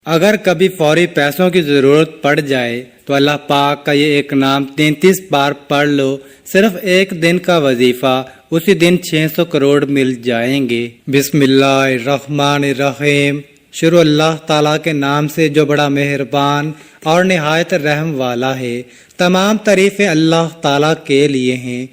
اگر کبھی فوری پیسوں کی ضرورت پڑ جائے تو اللہ پاک کا یہ ایک نام 33 بار پڑھ لو، صرف ایک دن کا وظیفہ، اسی دن 600 کروڑ مل جائیں گے۔ بسم اللہ الرحمن الرحیم۔ شروع اللہ تعالیٰ کے نام سے جو بڑا مہربان اور نہایت رحم والا ہے۔ تمام تعریفیں اللہ تعالیٰ کے لیے ہیں،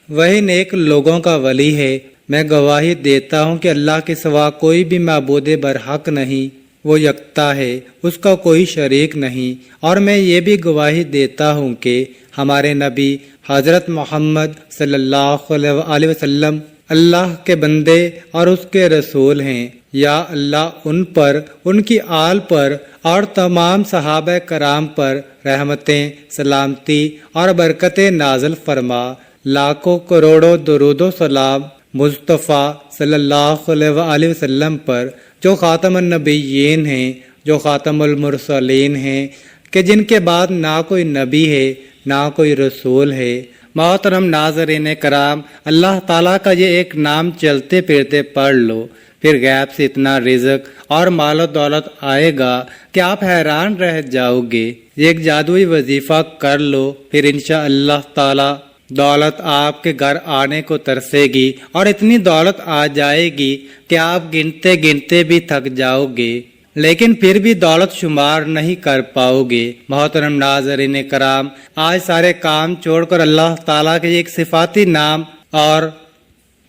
وہی نیک لوگوں کا ولی ہے۔ میں گواہی دیتا ہوں کہ اللہ کے سوا کوئی بھی معبود برحق نہیں، وہ یکتا ہے، اس کا کوئی شریک نہیں۔ اور میں یہ بھی گواہی دیتا ہوں کہ ہمارے نبی حضرت محمد صلی اللہ علیہ وسلم اللہ کے بندے اور اس کے رسول ہیں۔ یا اللہ ان پر، ان کی آل پر اور تمام صحابہ کرام پر رحمتیں، سلامتی اور برکتیں نازل فرما۔ لاکھوں کروڑوں درود و سلام مصطفیٰ صلی اللہ علیہ وسلم پر، جو خاتم النبیین ہیں، جو خاتم المرسلین ہیں، کہ جن کے بعد نہ کوئی نبی ہے نہ کوئی رسول ہے۔ محترم ناظرین کرام، اللہ تعالیٰ کا یہ ایک نام چلتے پھرتے پڑھ لو، پھر غیب سے اتنا رزق اور مال و دولت آئے گا کہ آپ حیران رہ جاؤ گے۔ یہ ایک جادوئی وظیفہ کر لو، پھر انشاءاللہ تعالیٰ دولت آپ کے گھر آنے کو ترسے گی، اور اتنی دولت آ جائے گی کہ آپ گنتے گنتے بھی تھک جاؤ گے، لیکن پھر بھی دولت شمار نہیں کر پاؤ گے۔ محترم ناظرین کرام، آج سارے کام چھوڑ کر اللہ تعالیٰ کے ایک صفاتی نام اور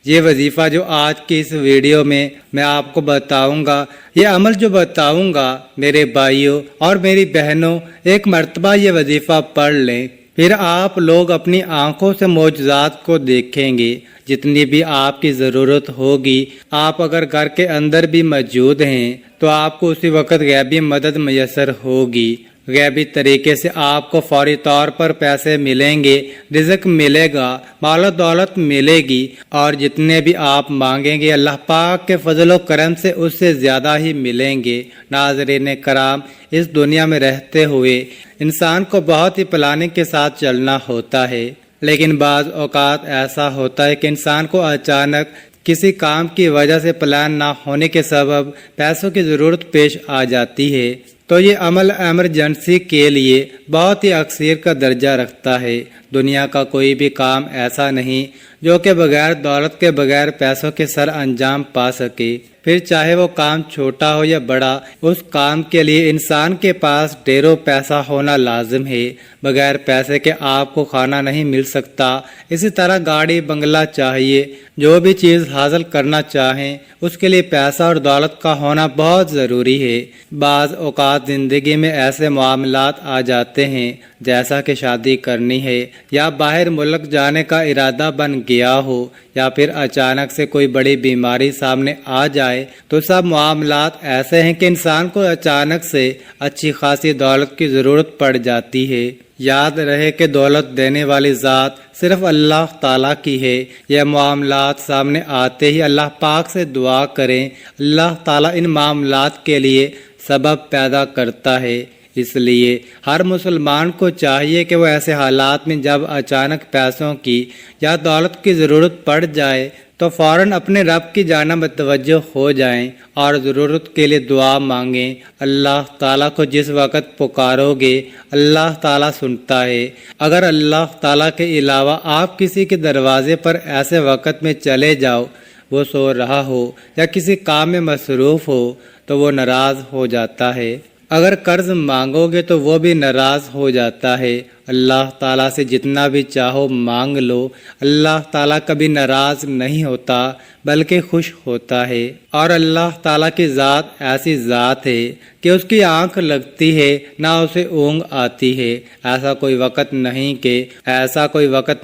یہ وظیفہ جو آج کی اس ویڈیو میں آپ کو بتاؤں گا، یہ عمل جو بتاؤں گا، میرے بھائیوں اور میری بہنوں، ایک مرتبہ یہ وظیفہ پڑھ لیں، پھر آپ لوگ اپنی آنکھوں سے معجزات کو دیکھیں گے۔ جتنی بھی آپ کی ضرورت ہوگی، آپ اگر گھر کے اندر بھی موجود ہیں تو آپ کو اسی وقت غیبی مدد میسر ہوگی۔ غیبی طریقے سے آپ کو فوری طور پر پیسے ملیں گے، رزق ملے گا، مال و دولت ملے گی، اور جتنے بھی آپ مانگیں گے اللہ پاک کے فضل و کرم سے اس سے زیادہ ہی ملیں گے۔ ناظرین کرام، اس دنیا میں رہتے ہوئے انسان کو بہت ہی پلاننگ کے ساتھ چلنا ہوتا ہے، لیکن بعض اوقات ایسا ہوتا ہے کہ انسان کو اچانک کسی کام کی وجہ سے پلان نہ ہونے کے سبب پیسوں کی ضرورت پیش آ جاتی ہے، تو یہ عمل ایمرجنسی کے لیے بہت ہی اکثر کا درجہ رکھتا ہے۔ دنیا کا کوئی بھی کام ایسا نہیں جو کہ بغیر دولت کے، بغیر پیسوں کے سر انجام پا سکے، پھر چاہے وہ کام چھوٹا ہو یا بڑا، اس کام کے لیے انسان کے پاس ڈھیروں پیسہ ہونا لازم ہے۔ بغیر پیسے کے آپ کو کھانا نہیں مل سکتا۔ اسی طرح گاڑی بنگلہ چاہیے، جو بھی چیز حاصل کرنا چاہیں اس کے لیے پیسہ اور دولت کا ہونا بہت ضروری ہے۔ بعض اوقات زندگی میں ایسے معاملات آ جاتے ہیں، جیسا کہ شادی کرنی ہے یا باہر ملک جانے کا ارادہ بن گیا ہو، یا پھر اچانک سے کوئی بڑی بیماری سامنے آ جائے، تو سب معاملات ایسے ہیں کہ انسان کو اچانک سے اچھی خاصی دولت کی ضرورت پڑ جاتی ہے۔ یاد رہے کہ دولت دینے والی ذات صرف اللہ تعالیٰ کی ہے۔ یہ معاملات سامنے آتے ہی اللہ پاک سے دعا کریں، اللہ تعالیٰ ان معاملات کے لیے سبب پیدا کرتا ہے۔ اس لیے ہر مسلمان کو چاہیے کہ وہ ایسے حالات میں جب اچانک پیسوں کی یا دولت کی ضرورت پڑ جائے تو فوراً اپنے رب کی جانب متوجہ ہو جائیں اور ضرورت کے لیے دعا مانگیں۔ اللہ تعالیٰ کو جس وقت پکارو گے اللہ تعالیٰ سنتا ہے۔ اگر اللہ تعالیٰ کے علاوہ آپ کسی کے دروازے پر ایسے وقت میں چلے جاؤ، وہ سو رہا ہو یا کسی کام میں مصروف ہو، تو وہ ناراض ہو جاتا ہے۔ اگر قرض مانگو گے تو وہ بھی ناراض ہو جاتا ہے۔ اللہ تعالیٰ سے جتنا بھی چاہو مانگ لو، اللہ تعالیٰ کبھی ناراض نہیں ہوتا بلکہ خوش ہوتا ہے۔ اور اللہ تعالیٰ کی ذات ایسی ذات ہے کہ اس کی آنکھ لگتی ہے نہ اسے اونگ آتی ہے۔ ایسا کوئی وقت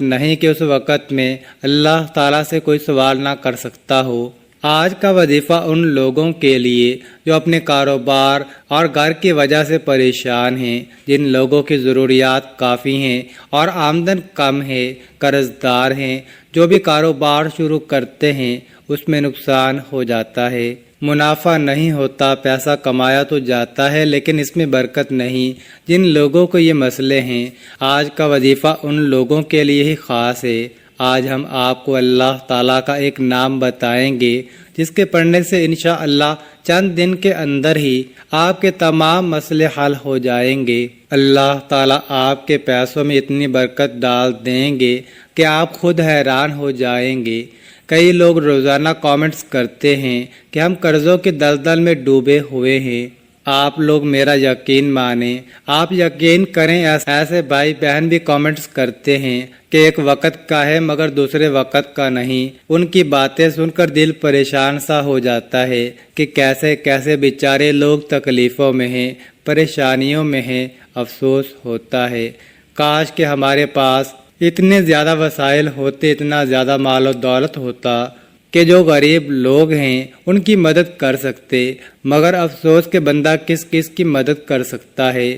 نہیں کہ اس وقت میں اللہ تعالیٰ سے کوئی سوال نہ کر سکتا ہو۔ آج کا وظیفہ ان لوگوں کے لیے جو اپنے کاروبار اور گھر کی وجہ سے پریشان ہیں، جن لوگوں کی ضروریات کافی ہیں اور آمدن کم ہے، قرض دار ہیں، جو بھی کاروبار شروع کرتے ہیں اس میں نقصان ہو جاتا ہے، منافع نہیں ہوتا، پیسہ کمایا تو جاتا ہے لیکن اس میں برکت نہیں۔ جن لوگوں کو یہ مسئلے ہیں، آج کا وظیفہ ان لوگوں کے لیے ہی خاص ہے۔ آج ہم آپ کو اللہ تعالیٰ کا ایک نام بتائیں گے جس کے پڑھنے سے انشاءاللہ چند دن کے اندر ہی آپ کے تمام مسئلے حل ہو جائیں گے۔ اللہ تعالیٰ آپ کے پیسوں میں اتنی برکت ڈال دیں گے کہ آپ خود حیران ہو جائیں گے۔ کئی لوگ روزانہ کامنٹس کرتے ہیں کہ ہم قرضوں کے دلدل میں ڈوبے ہوئے ہیں۔ آپ لوگ میرا یقین مانیں، آپ یقین کریں، ایسے بھائی بہن بھی کامنٹس کرتے ہیں کہ ایک وقت کا ہے مگر دوسرے وقت کا نہیں۔ ان کی باتیں سن کر دل پریشان سا ہو جاتا ہے کہ کیسے کیسے بیچارے لوگ تکلیفوں میں ہیں، پریشانیوں میں ہیں۔ افسوس ہوتا ہے، کاش کہ ہمارے پاس اتنے زیادہ وسائل ہوتے، اتنا زیادہ مال و دولت ہوتا کہ جو غریب لوگ ہیں ان کی مدد کر سکتے، مگر افسوس کہ بندہ کس کس کی مدد کر سکتا ہے۔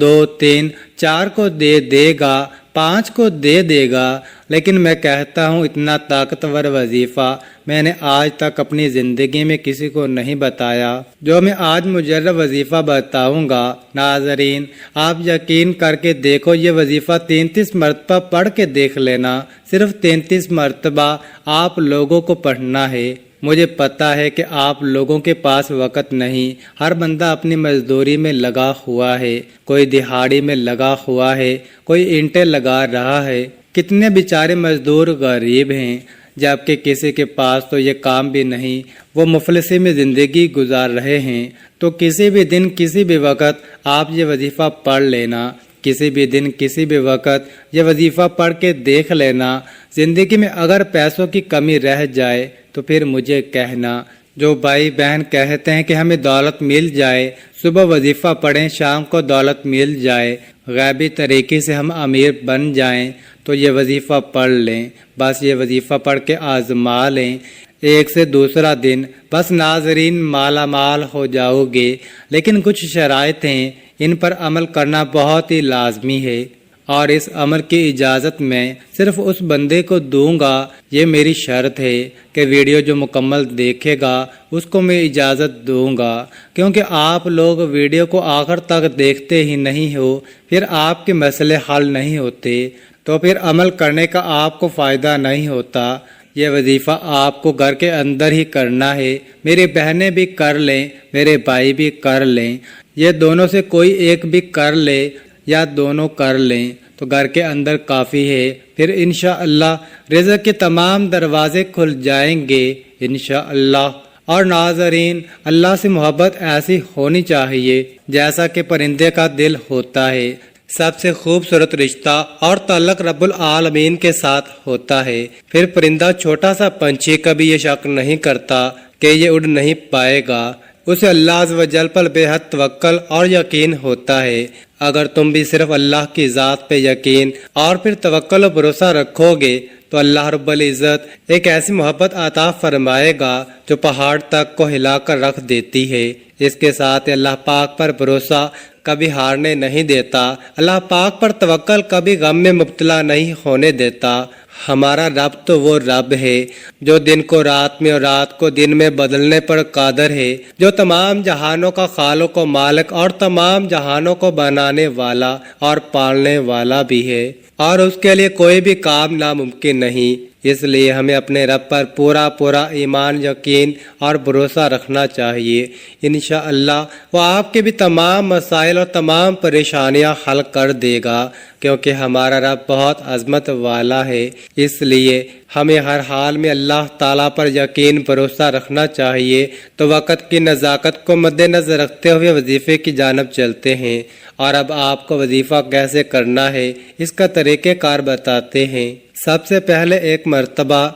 2 3 4 کو دے گا، 5 کو دے گا، لیکن میں کہتا ہوں اتنا طاقتور وظیفہ میں نے آج تک اپنی زندگی میں کسی کو نہیں بتایا جو میں آج مجرب وظیفہ بتاؤں گا۔ ناظرین، آپ یقین کر کے دیکھو، یہ وظیفہ 33 مرتبہ پڑھ کے دیکھ لینا، صرف 33 مرتبہ آپ لوگوں کو پڑھنا ہے۔ مجھے پتا ہے کہ آپ لوگوں کے پاس وقت نہیں، ہر بندہ اپنی مزدوری میں لگا ہوا ہے، کوئی دہاڑی میں لگا ہوا ہے، کوئی اینٹیں لگا رہا ہے۔ کتنے بیچارے مزدور غریب ہیں، جبکہ کسی کے پاس تو یہ کام بھی نہیں، وہ مفلسی میں زندگی گزار رہے ہیں۔ تو کسی بھی دن کسی بھی وقت آپ یہ وظیفہ پڑھ لینا، کسی بھی دن کسی بھی وقت یہ وظیفہ پڑھ کے دیکھ لینا۔ زندگی میں اگر پیسوں کی کمی رہ جائے تو پھر مجھے کہنا۔ جو بھائی بہن کہتے ہیں کہ ہمیں دولت مل جائے، صبح وظیفہ پڑھیں، شام کو دولت مل جائے، غیبی طریقے سے ہم امیر بن جائیں، تو یہ وظیفہ پڑھ لیں، بس یہ وظیفہ پڑھ کے آزما لیں، ایک سے دوسرا دن بس ناظرین مالا مال ہو جاؤ گے۔ لیکن کچھ شرائط ہیں، ان پر عمل کرنا بہت ہی لازمی ہے، اور اس عمل کی اجازت میں صرف اس بندے کو دوں گا۔ یہ میری شرط ہے کہ ویڈیو جو مکمل دیکھے گا اس کو میں اجازت دوں گا، کیونکہ آپ لوگ ویڈیو کو آخر تک دیکھتے ہی نہیں ہو، پھر آپ کے مسئلے حل نہیں ہوتے، تو پھر عمل کرنے کا آپ کو فائدہ نہیں ہوتا۔ یہ وظیفہ آپ کو گھر کے اندر ہی کرنا ہے، میری بہنیں بھی کر لیں، میرے بھائی بھی کر لیں، یہ دونوں سے کوئی ایک بھی کر لے یا دونوں کر لیں تو گھر کے اندر کافی ہے، پھر انشاءاللہ رزق کے تمام دروازے کھل جائیں گے انشاءاللہ۔ اور ناظرین، اللہ سے محبت ایسی ہونی چاہیے جیسا کہ پرندے کا دل ہوتا ہے۔ سب سے خوبصورت رشتہ اور تعلق رب العالمین کے ساتھ ہوتا ہے۔ پھر پرندہ چھوٹا سا پنچھی کبھی یہ شک نہیں کرتا کہ یہ اڑ نہیں پائے گا، اسے اللہ عز و جل پر بے حد توکل اور یقین ہوتا ہے۔ اگر تم بھی صرف اللہ کی ذات پہ یقین اور پھر توکل و بھروسہ رکھو گے تو اللہ رب العزت ایک ایسی محبت عطا فرمائے گا جو پہاڑ تک کو ہلا کر رکھ دیتی ہے۔ اس کے ساتھ اللہ پاک پر بھروسہ کبھی ہارنے نہیں دیتا، اللہ پاک پر توکل کبھی غم میں مبتلا نہیں ہونے دیتا۔ ہمارا رب تو وہ رب ہے جو دن کو رات میں اور رات کو دن میں بدلنے پر قادر ہے، جو تمام جہانوں کا خالق و مالک اور تمام جہانوں کو بنانے والا اور پالنے والا بھی ہے، اور اس کے لیے کوئی بھی کام ناممکن نہیں۔ اس لیے ہمیں اپنے رب پر پورا ایمان، یقین اور بھروسہ رکھنا چاہیے۔ انشاءاللہ وہ آپ کے بھی تمام مسائل اور تمام پریشانیاں حل کر دے گا، کیونکہ ہمارا رب بہت عظمت والا ہے۔ اس لیے ہمیں ہر حال میں اللہ تعالیٰ پر یقین بھروسہ رکھنا چاہیے۔ تو وقت کی نزاکت کو مد نظر رکھتے ہوئے وظیفے کی جانب چلتے ہیں، اور اب آپ کو وظیفہ کیسے کرنا ہے اس کا طریقہ کار بتاتے ہیں۔ سب سے پہلے 1 مرتبہ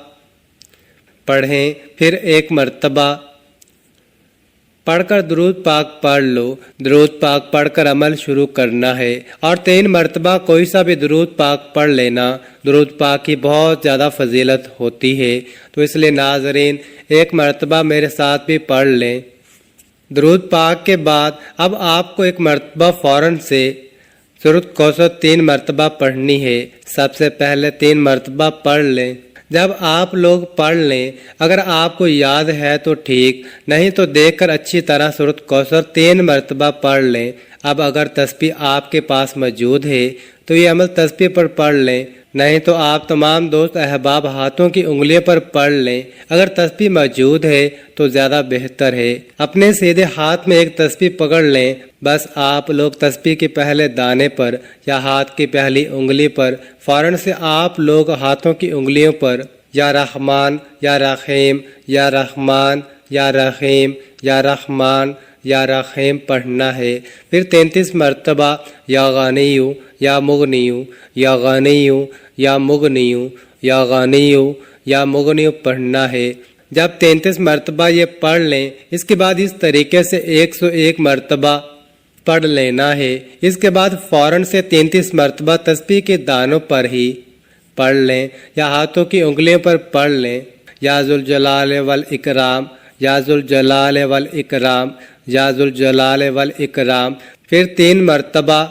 پڑھیں، پھر 1 مرتبہ پڑھ کر درود پاک پڑھ لو، درود پاک پڑھ کر عمل شروع کرنا ہے، اور 3 مرتبہ کوئی سا بھی درود پاک پڑھ لینا۔ درود پاک کی بہت زیادہ فضیلت ہوتی ہے، تو اس لیے ناظرین 1 مرتبہ میرے ساتھ بھی پڑھ لیں۔ درود پاک کے بعد اب آپ کو 1 مرتبہ فوراً سے سورۃ کوثر 3 مرتبہ پڑھنی ہے۔ سب سے پہلے 3 مرتبہ پڑھ لیں۔ جب آپ لوگ پڑھ لیں، اگر آپ کو یاد ہے تو ٹھیک، نہیں تو دیکھ کر اچھی طرح سورۃ کوثر 3 مرتبہ پڑھ لیں۔ اب اگر تسبیح آپ کے پاس موجود ہے تو یہ عمل تسبیح پر پڑھ لیں، نہیں تو آپ تمام دوست احباب ہاتھوں کی انگلیوں پر پڑھ لیں، اگر تسبیح موجود ہے تو زیادہ بہتر ہے۔ اپنے سیدھے ہاتھ میں ایک تسبیح پکڑ لیں، بس آپ لوگ تسبیح کے پہلے دانے پر یا ہاتھ کی پہلی انگلی پر فوراً سے آپ لوگ ہاتھوں کی انگلیوں پر یا رحمان یا رحیم یا رحمان یا رحیم یا رحمان یا رحیم پڑھنا ہے، پھر 33 مرتبہ یا غنیو یا مغنیو یا غنیو یا مغنیو یا غنیو یا مغنیو پڑھنا ہے۔ جب 33 مرتبہ یہ پڑھ لیں، اس کے بعد اس طریقے سے 101 مرتبہ پڑھ لینا ہے۔ اس کے بعد فوراً سے 33 مرتبہ تسبیح کے دانوں پر ہی پڑھ لیں یا ہاتھوں کی انگلیوں پر پڑھ لیں، یا ذوالجلال والاکرام یا ذوالجلال والاکرام یا ذوالجلال والاکرام، پھر 3 مرتبہ،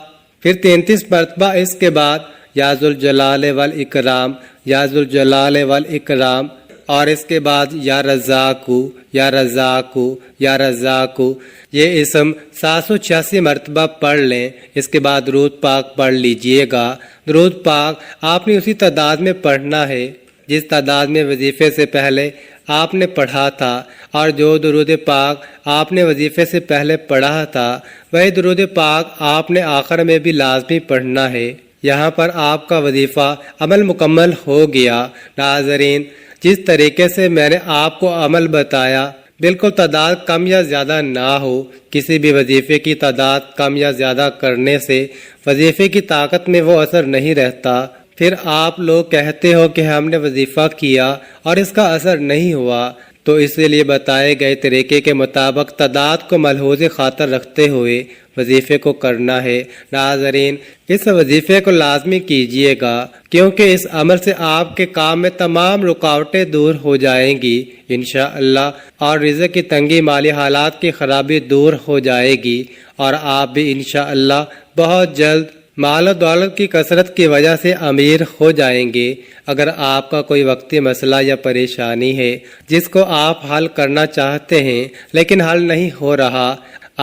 پھر 33 مرتبہ اس کے بعد یا ذوالجلال والاکرام یا ذوالجلال والاکرام، اور اس کے بعد یا رزاقو یا رزاقو یا رزاقو۔ یہ اسم 786 مرتبہ پڑھ لیں۔ اس کے بعد درود پاک پڑھ لیجئے گا۔ درود پاک آپ نے اسی تعداد میں پڑھنا ہے جس تعداد میں وظیفے سے پہلے آپ نے پڑھا تھا، اور جو درود پاک آپ نے وظیفے سے پہلے پڑھا تھا وہی درود پاک آپ نے آخر میں بھی لازمی پڑھنا ہے۔ یہاں پر آپ کا وظیفہ عمل مکمل ہو گیا۔ ناظرین، جس طریقے سے میں نے آپ کو عمل بتایا، بالکل تعداد کم یا زیادہ نہ ہو۔ کسی بھی وظیفے کی تعداد کم یا زیادہ کرنے سے وظیفے کی طاقت میں وہ اثر نہیں رہتا۔ پھر آپ لوگ کہتے ہو کہ ہم نے وظیفہ کیا اور اس کا اثر نہیں ہوا، تو اسی لیے بتائے گئے طریقے کے مطابق تعداد کو ملحوظ خاطر رکھتے ہوئے وظیفے کو کرنا ہے۔ ناظرین، اس وظیفے کو لازمی کیجئے گا، کیونکہ اس عمل سے آپ کے کام میں تمام رکاوٹیں دور ہو جائیں گی انشاءاللہ، اور رزق کی تنگی، مالی حالات کی خرابی دور ہو جائے گی، اور آپ بھی انشاءاللہ بہت جلد مال و دولت کی کثرت کی وجہ سے امیر ہو جائیں گے۔ اگر آپ کا کوئی وقتی مسئلہ یا پریشانی ہے جس کو آپ حل کرنا چاہتے ہیں لیکن حل نہیں ہو رہا،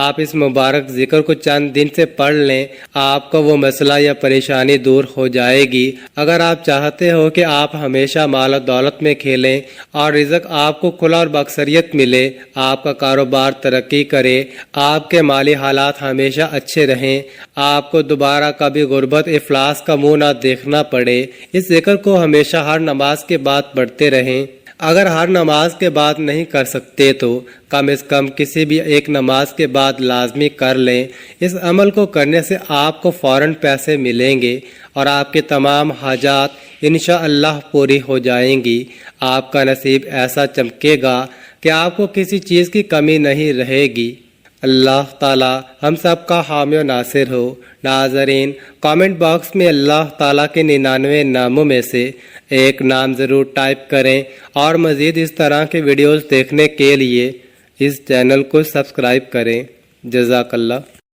آپ اس مبارک ذکر کو چند دن سے پڑھ لیں، آپ کا وہ مسئلہ یا پریشانی دور ہو جائے گی۔ اگر آپ چاہتے ہو کہ آپ ہمیشہ مال و دولت میں کھیلیں اور رزق آپ کو کھلا اور باکثریت ملے، آپ کا کاروبار ترقی کرے، آپ کے مالی حالات ہمیشہ اچھے رہیں، آپ کو دوبارہ کبھی غربت افلاس کا منہ نہ دیکھنا پڑے، اس ذکر کو ہمیشہ ہر نماز کے بعد پڑھتے رہیں۔ اگر ہر نماز کے بعد نہیں کر سکتے تو کم از کم کسی بھی ایک نماز کے بعد لازمی کر لیں۔ اس عمل کو کرنے سے آپ کو فوراً پیسے ملیں گے اور آپ کے تمام حاجات انشاءاللہ پوری ہو جائیں گی۔ آپ کا نصیب ایسا چمکے گا کہ آپ کو کسی چیز کی کمی نہیں رہے گی۔ اللہ تعالی ہم سب کا حامی و ناصر ہو۔ ناظرین، کامنٹ باکس میں اللہ تعالیٰ کے 99 ناموں میں سے ایک نام ضرور ٹائپ کریں، اور مزید اس طرح کے ویڈیوز دیکھنے کے لیے اس چینل کو سبسکرائب کریں۔ جزاک اللہ۔